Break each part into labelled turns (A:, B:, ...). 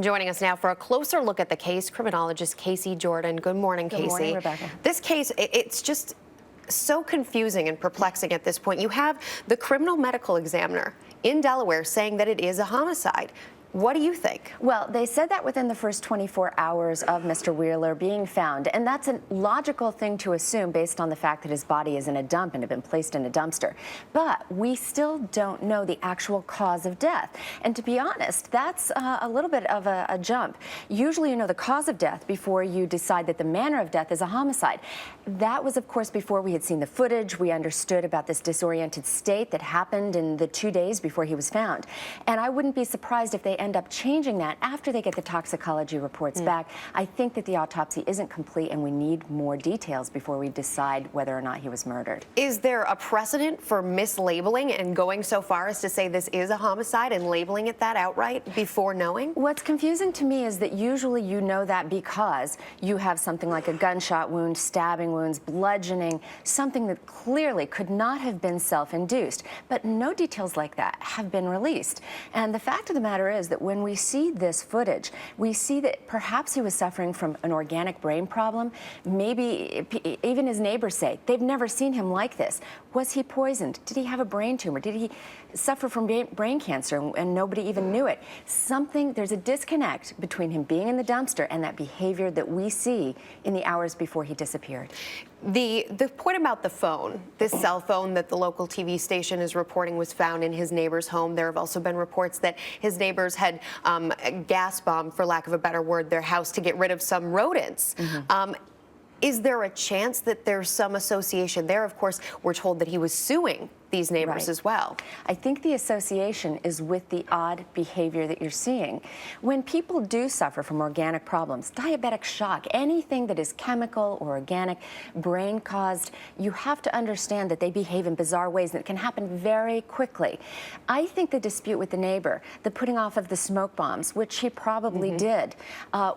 A: Joining us now for a closer look at the case, criminologist Casey Jordan. Good morning, Casey.
B: Good morning, Rebecca.
A: This case, it's just so confusing and perplexing at this point. You have the criminal medical examiner in Delaware saying that it is a homicide. What do you think?
B: Well, they said that within the first 24 hours of Mr. Wheeler being found, and that's a logical thing to assume based on the fact that his body is in a dump and had been placed in a dumpster. But we still don't know the actual cause of death. And to be honest, that's a little bit of a jump. Usually you know the cause of death before you decide that the manner of death is a homicide. That was, of course, before we had seen the footage. We understood about this disoriented state that happened in the 2 days before he was found. And I wouldn't be surprised if they end up changing that after they get the toxicology reports back. I think that the autopsy isn't complete and we need more details before we decide whether or not he was murdered.
A: Is there a precedent for mislabeling and going so far as to say this is a homicide and labeling it that outright before knowing?
B: What's confusing to me is that usually you know that because you have something like a gunshot wound, stabbing wounds, bludgeoning, something that clearly could not have been self-induced. But no details like that have been released. And the fact of the matter is that when we see this footage, we see that perhaps he was suffering from an organic brain problem. Maybe even his neighbors say they've never seen him like this. Was he poisoned? Did he have a brain tumor? Did he suffer from brain cancer and nobody even knew it? There's a disconnect between him being in the dumpster and that behavior that we see in the hours before he disappeared.
A: The point about the phone, this cell phone that the local TV station is reporting was found in his neighbor's home. There have also been reports that his neighbors had gas bombed, for lack of a better word, their house to get rid of some rodents. Is there a chance that there's some association there? Of course, we're told that he was suing these neighbors as well.
B: I think the association is with the odd behavior that you're seeing. When people do suffer from organic problems, diabetic shock, anything that is chemical or organic, brain caused, you have to understand that they behave in bizarre ways that can happen very quickly. I think the dispute with the neighbor, the putting off of the smoke bombs, which he probably did,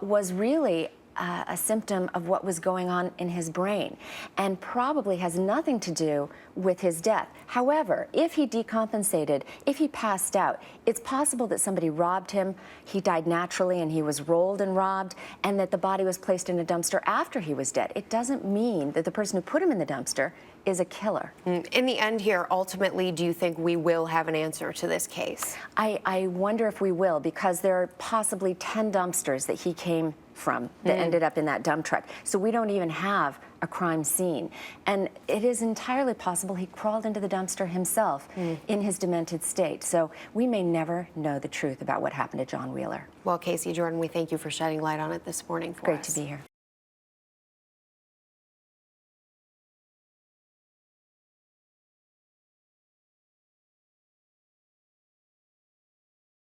B: was really a symptom of what was going on in his brain and probably has nothing to do with his death. However, if he decompensated, if he passed out, it's possible that somebody robbed him, he died naturally and he was rolled and robbed, and that the body was placed in a dumpster after he was dead. It doesn't mean that the person who put him in the dumpster is a killer.
A: In the end here, ultimately, do you think we will have an answer to this case?
B: I wonder if we will, because there are possibly 10 dumpsters that he came from that ended up in that dump truck. So we don't even have a crime scene. And it is entirely possible he crawled into the dumpster himself in his demented state. So we may never know the truth about what happened to John Wheeler.
A: Well, Casey Jordan, we thank you for shedding light on it this morning for us.
B: Great to be here.